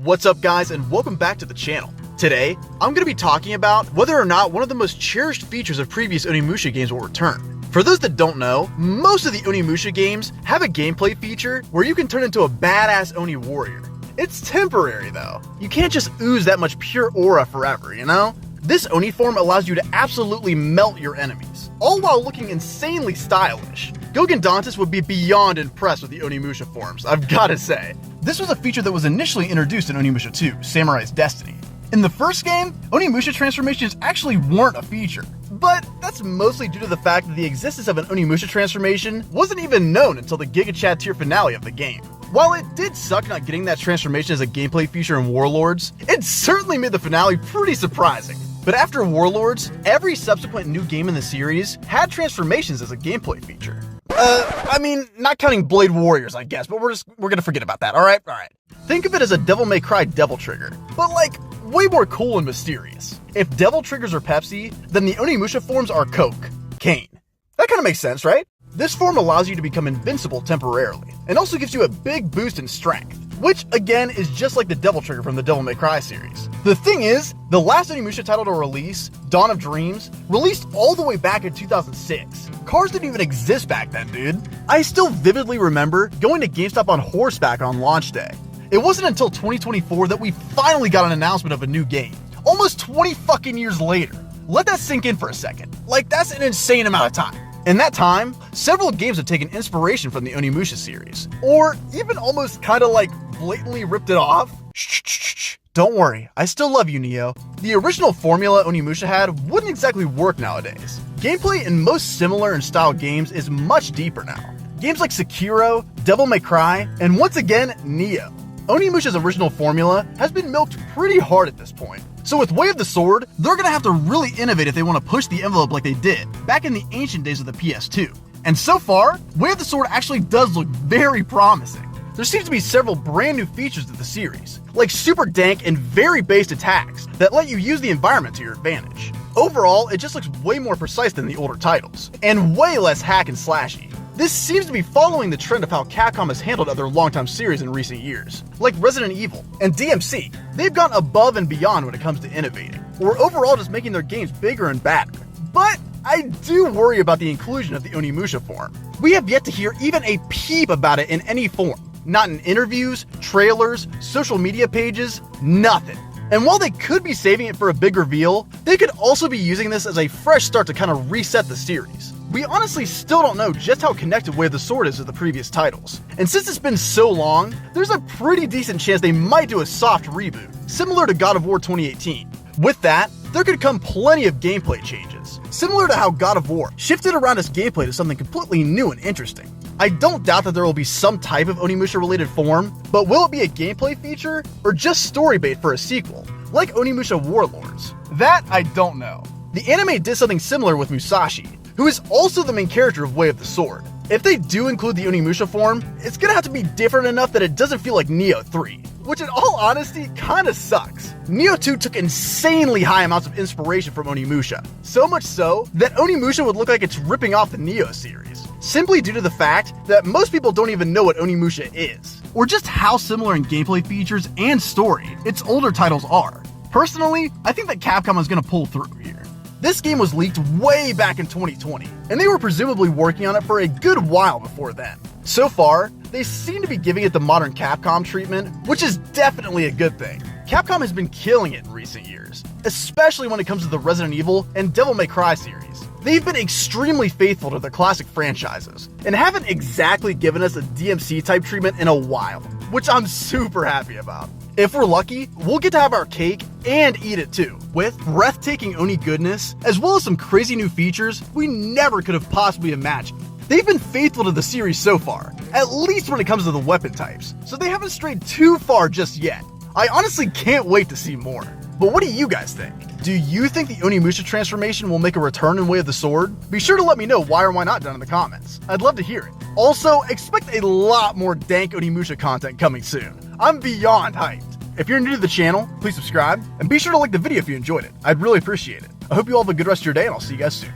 What's up guys, and welcome back to the channel. Today, I'm going to be talking about whether or not one of the most cherished features of previous Onimusha games will return. For those that don't know, most of the Onimusha games have a gameplay feature where you can turn into a badass Oni warrior. It's temporary though. You can't just ooze that much pure aura forever, you know? This Oni form allows you to absolutely melt your enemies, all while looking insanely stylish. Guildenstern would be beyond impressed with the Onimusha forms, I've gotta say. This was a feature that was initially introduced in Onimusha 2, Samurai's Destiny. In the first game, Onimusha transformations actually weren't a feature, but that's mostly due to the fact that the existence of an Onimusha transformation wasn't even known until the Giga Chad tier finale of the game. While it did suck not getting that transformation as a gameplay feature in Warlords, it certainly made the finale pretty surprising. But after Warlords, every subsequent new game in the series had transformations as a gameplay feature. I mean, not counting Blade Warriors, I guess, but we're gonna forget about that, alright? Think of it as a Devil May Cry Devil Trigger, but like, way more cool and mysterious. If Devil Triggers are Pepsi, then the Onimusha forms are Coke, Cane. That kinda makes sense, right? This form allows you to become invincible temporarily, and also gives you a big boost in strength, which again is just like the Devil Trigger from the Devil May Cry series. The thing is, the last Onimusha title to release, Dawn of Dreams, released all the way back in 2006. Cars didn't even exist back then, dude. I still vividly remember going to GameStop on horseback on launch day. It wasn't until 2024 that we finally got an announcement of a new game. Almost 20 fucking years later. Let that sink in for a second. Like, that's an insane amount of time. In that time, several games have taken inspiration from the Onimusha series, or even almost kinda like blatantly ripped it off. Shh. Don't worry, I still love you, Neo. The original formula Onimusha had wouldn't exactly work nowadays. Gameplay in most similar in style games is much deeper now. Games like Sekiro, Devil May Cry, and once again, Neo. Onimusha's original formula has been milked pretty hard at this point. So with Way of the Sword, they're gonna have to really innovate if they want to push the envelope like they did back in the ancient days of the PS2. And so far, Way of the Sword actually does look very promising. There seems to be several brand new features to the series, like super dank and very based attacks that let you use the environment to your advantage. Overall, it just looks way more precise than the older titles, and way less hack and slashy. This seems to be following the trend of how Capcom has handled other longtime series in recent years, like Resident Evil and DMC. They've gone above and beyond when it comes to innovating, or overall just making their games bigger and badder. But I do worry about the inclusion of the Onimusha form. We have yet to hear even a peep about it in any form. Not in interviews, trailers, social media pages, nothing. And while they could be saving it for a big reveal, they could also be using this as a fresh start to kind of reset the series. We honestly still don't know just how connected Way of the Sword is to the previous titles. And since it's been so long, there's a pretty decent chance they might do a soft reboot, similar to God of War 2018. With that, there could come plenty of gameplay changes, similar to how God of War shifted around its gameplay to something completely new and interesting. I don't doubt that there will be some type of Onimusha related form, but will it be a gameplay feature, or just story bait for a sequel, like Onimusha Warlords? That I don't know. The anime did something similar with Musashi, who is also the main character of Way of the Sword. If they do include the Onimusha form, it's gonna have to be different enough that it doesn't feel like Neo 3, which in all honesty kinda sucks. Neo 2 took insanely high amounts of inspiration from Onimusha, so much so that Onimusha would look like it's ripping off the Neo series, simply due to the fact that most people don't even know what Onimusha is, or just how similar in gameplay features and story its older titles are. Personally, I think that Capcom is gonna pull through here. This game was leaked way back in 2020, and they were presumably working on it for a good while before then. So far, they seem to be giving it the modern Capcom treatment, which is definitely a good thing. Capcom has been killing it in recent years, especially when it comes to the Resident Evil and Devil May Cry series. They've been extremely faithful to their classic franchises, and haven't exactly given us a DMC type treatment in a while, which I'm super happy about. If we're lucky, we'll get to have our cake and eat it too, with breathtaking Oni goodness, as well as some crazy new features we never could have possibly imagined. They've been faithful to the series so far, at least when it comes to the weapon types, so they haven't strayed too far just yet. I honestly can't wait to see more. But what do you guys think? Do you think the Onimusha transformation will make a return in Way of the Sword? Be sure to let me know why or why not down in the comments. I'd love to hear it. Also, expect a lot more dank Onimusha content coming soon. I'm beyond hyped. If you're new to the channel, please subscribe, and be sure to like the video if you enjoyed it. I'd really appreciate it. I hope you all have a good rest of your day, and I'll see you guys soon.